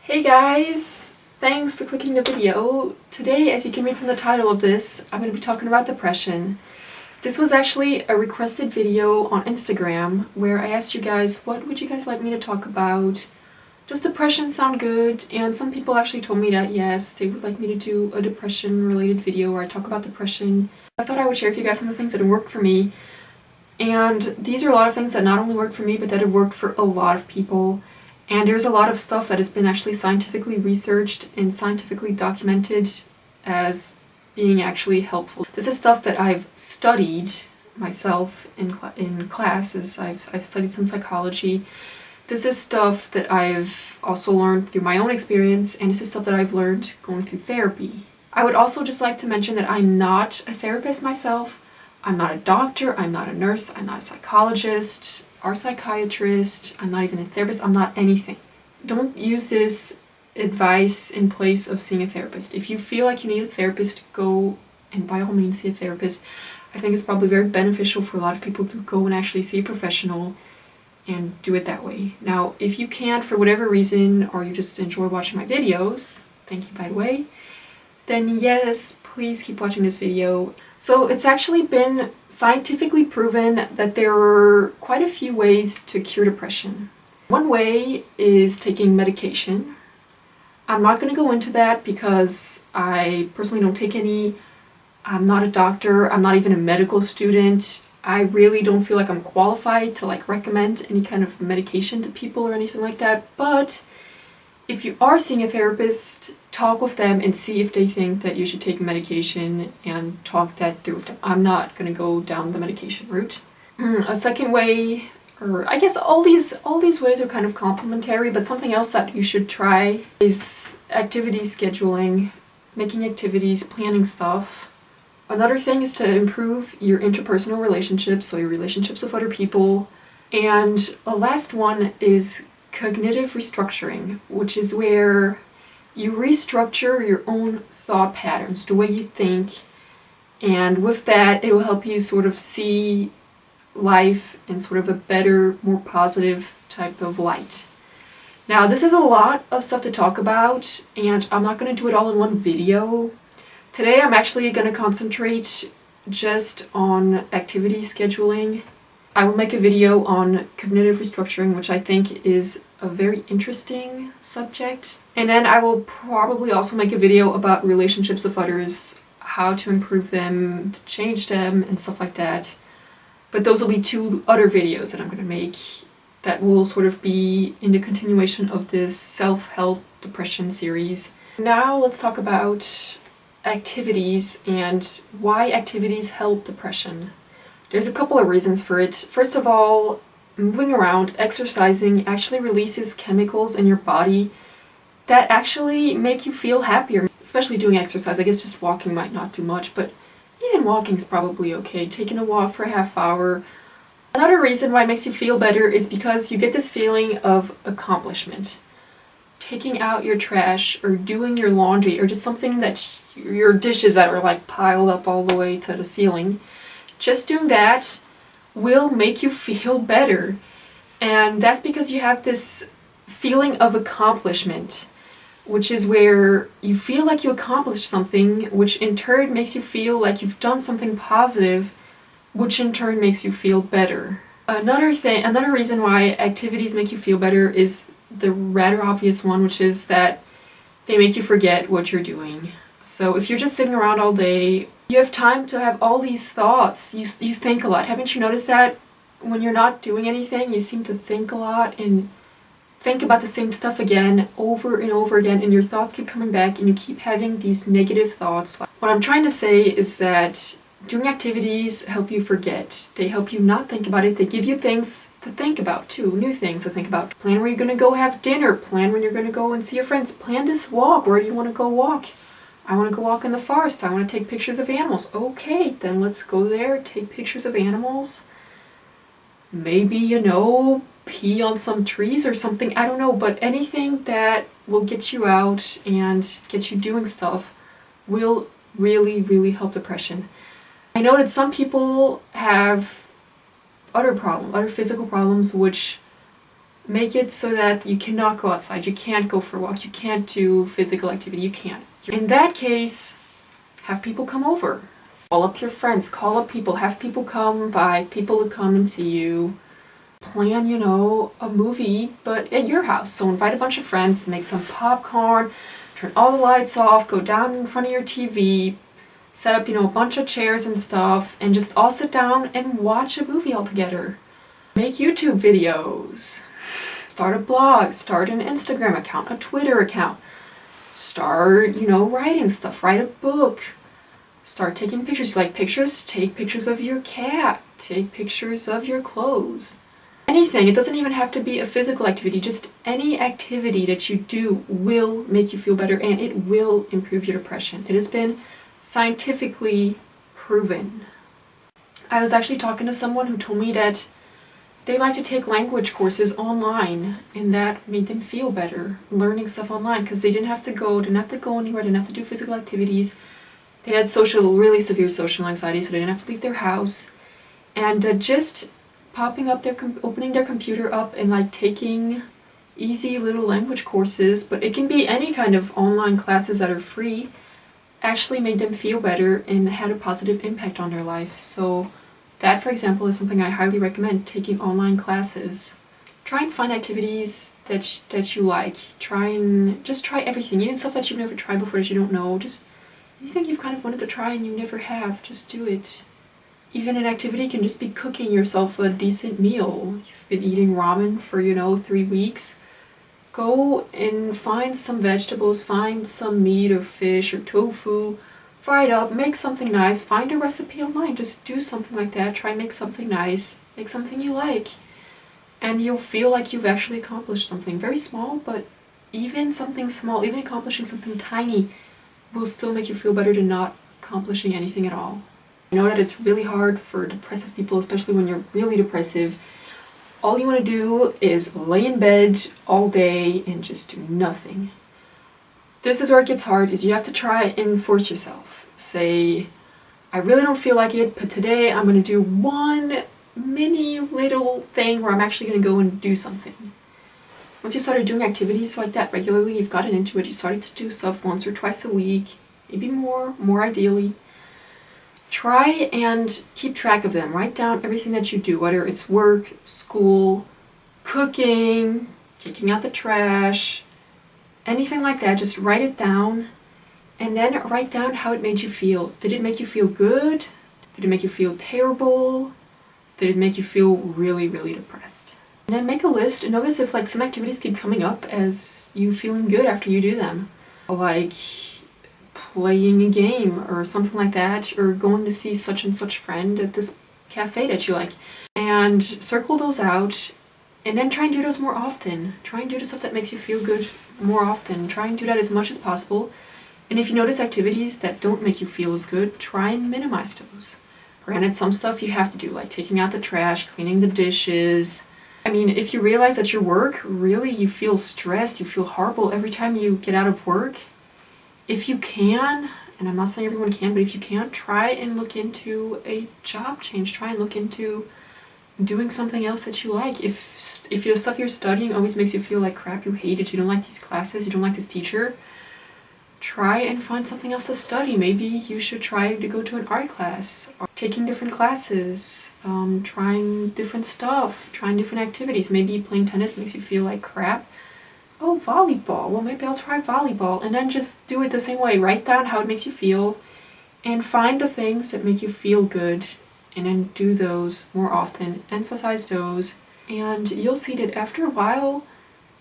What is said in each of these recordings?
Hey guys! Thanks for clicking the video. Today, as you can read from the title of this, I'm going to be talking about depression. This was actually a requested video on Instagram where I asked you guys what would you guys like me to talk about. Does depression sound good? And some people actually told me that yes, they would like me to do a depression related video where I talk about depression. I thought I would share with you guys some of the things that have worked for me. And these are a lot of things that not only worked for me, but that have worked for a lot of people. And there's a lot of stuff that has been actually scientifically researched and scientifically documented as being actually helpful. This is stuff that I've studied myself in classes. I've studied some psychology. This is stuff that I've also learned through my own experience, and this is stuff that I've learned going through therapy. I would also just like to mention that I'm not a therapist myself. I'm not a doctor, I'm not a nurse, I'm not a psychologist or psychiatrist, I'm not even a therapist, I'm not anything. Don't use this advice in place of seeing a therapist. If you feel like you need a therapist, go and by all means see a therapist. I think it's probably very beneficial for a lot of people to go and actually see a professional and do it that way. Now, if you can't for whatever reason, or you just enjoy watching my videos, thank you by the way, then yes, please keep watching this video. So it's actually been scientifically proven that there are quite a few ways to cure depression. One way is taking medication. I'm not going to go into that because I personally don't take any. I'm not a doctor, I'm not even a medical student. I really don't feel like I'm qualified to recommend any kind of medication to people or anything like that, but if you are seeing a therapist, talk with them and see if they think that you should take medication and talk that through with them. I'm not going to go down the medication route. A second way, or I guess all these ways are kind of complementary, but something else that you should try is activity scheduling, making activities, planning stuff. Another thing is to improve your interpersonal relationships, so your relationships with other people. And a last one is cognitive restructuring, which is where you restructure your own thought patterns, the way you think, and with that it will help you sort of see life in sort of a better, more positive type of light. Now, this is a lot of stuff to talk about, and I'm not going to do it all in one video. Today I'm actually going to concentrate just on activity scheduling. I will make a video on cognitive restructuring, which I think is a very interesting subject. And then I will probably also make a video about relationships with others, how to improve them, to change them, and stuff like that. But those will be two other videos that I'm going to make that will sort of be in the continuation of this self-help depression series. Now let's talk about activities and why activities help depression. There's a couple of reasons for it. First of all, moving around, exercising actually releases chemicals in your body that actually make you feel happier, especially doing exercise. I guess just walking might not do much, but even walking is probably okay. Taking a walk for a half hour. Another reason why it makes you feel better is because you get this feeling of accomplishment. Taking out your trash or doing your laundry or just something that your dishes that are piled up all the way to the ceiling. Just doing that will make you feel better. And that's because you have this feeling of accomplishment, which is where you feel like you accomplished something, which in turn makes you feel like you've done something positive, which in turn makes you feel better. Another reason why activities make you feel better is the rather obvious one, which is that they make you forget what you're doing. So if you're just sitting around all day, you have time to have all these thoughts. You think a lot. Haven't you noticed that when you're not doing anything, you seem to think a lot and think about the same stuff again over and over again, and your thoughts keep coming back and you keep having these negative thoughts. What I'm trying to say is that doing activities help you forget. They help you not think about it. They give you things to think about too, new things to think about. Plan where you're going to go have dinner. Plan when you're going to go and see your friends. Plan this walk. Where do you want to go walk? I want to go walk in the forest. I want to take pictures of animals. Okay, then let's go there, take pictures of animals. Maybe, pee on some trees or something. I don't know, but anything that will get you out and get you doing stuff will really, really help depression. I know that some people have other physical problems, which Make it so that you cannot go outside, you can't go for walks, you can't do physical activity, you can't. In that case, have people come over. Call up your friends, call up people, have people come by, people to come and see you. Plan, a movie, but at your house. So invite a bunch of friends, make some popcorn, turn all the lights off, go down in front of your TV, set up, a bunch of chairs and stuff, and just all sit down and watch a movie all together. Make YouTube videos. Start a blog, start an Instagram account, a Twitter account. Start, writing stuff, write a book. Start taking pictures. You like pictures? Take pictures of your cat. Take pictures of your clothes. Anything. It doesn't even have to be a physical activity. Just any activity that you do will make you feel better and it will improve your depression. It has been scientifically proven. I was actually talking to someone who told me that they like to take language courses online, and that made them feel better, learning stuff online, because they didn't have to go anywhere, didn't have to do physical activities. They had really severe social anxiety, so they didn't have to leave their house. And just opening their computer up and like taking easy little language courses, but it can be any kind of online classes that are free, actually made them feel better and had a positive impact on their life. So that, for example, is something I highly recommend, taking online classes. Try and find activities that you like. Try everything, even stuff that you've never tried before that you don't know. Just anything you've kind of wanted to try and you never have, just do it. Even an activity can just be cooking yourself a decent meal. You've been eating ramen for, 3 weeks. Go and find some vegetables, find some meat or fish or tofu, fry it up, make something nice, find a recipe online, just do something like that, try and make something nice, make something you like. And you'll feel like you've actually accomplished something very small, but even something small, even accomplishing something tiny, will still make you feel better than not accomplishing anything at all. I know that it's really hard for depressive people, especially when you're really depressive. All you want to do is lay in bed all day and just do nothing. This is where it gets hard, is you have to try and force yourself. Say, I really don't feel like it, but today I'm going to do one mini little thing where I'm actually going to go and do something. Once you started doing activities like that regularly, you've gotten into it, you started to do stuff once or twice a week, maybe more ideally. Try and keep track of them. Write down everything that you do, whether it's work, school, cooking, taking out the trash, anything like that. Just write it down and then write down how it made you feel. Did it make you feel good? Did it make you feel terrible? Did it make you feel really, really depressed? And then make a list and notice if some activities keep coming up as you feeling good after you do them. Like playing a game or something like that, or going to see such and such friend at this cafe that you like. And circle those out and then try and do those more often. Try and do the stuff that makes you feel good more often. Try and do that as much as possible. And if you notice activities that don't make you feel as good, try and minimize those. Granted, some stuff you have to do, like taking out the trash, cleaning the dishes. I mean, if you realize at your work, really you feel stressed, you feel horrible every time you get out of work, if you can, and I'm not saying everyone can, but if you can, try and look into a job change. Try and look into doing something else that you like. If your stuff you're studying always makes you feel like crap, you hate it, you don't like these classes, you don't like this teacher, try and find something else to study. Maybe you should try to go to an art class, or taking different classes, trying different stuff, trying different activities. Maybe playing tennis makes you feel like crap. Oh, volleyball. Well, maybe I'll try volleyball. And then just do it the same way. Write down how it makes you feel and find the things that make you feel good and then do those more often. Emphasize those. And you'll see that after a while,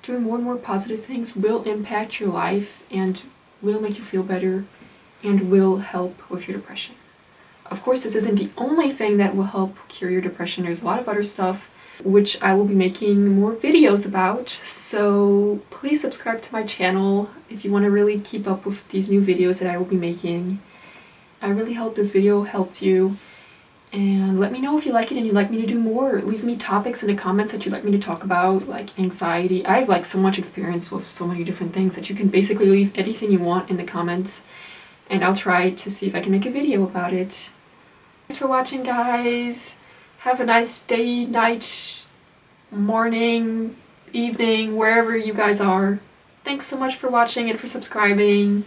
doing more and more positive things will impact your life and will make you feel better and will help with your depression. Of course, this isn't the only thing that will help cure your depression. There's a lot of other stuff which I will be making more videos about, so please subscribe to my channel if you want to really keep up with these new videos that I will be making. I really hope this video helped you, and let me know if you like it and you'd like me to do more. Leave me topics in the comments that you'd like me to talk about, like anxiety. I have so much experience with so many different things that you can basically leave anything you want in the comments, and I'll try to see if I can make a video about it. Thanks for watching, guys. Have a nice day, night, morning, evening, wherever you guys are. Thanks so much for watching and for subscribing.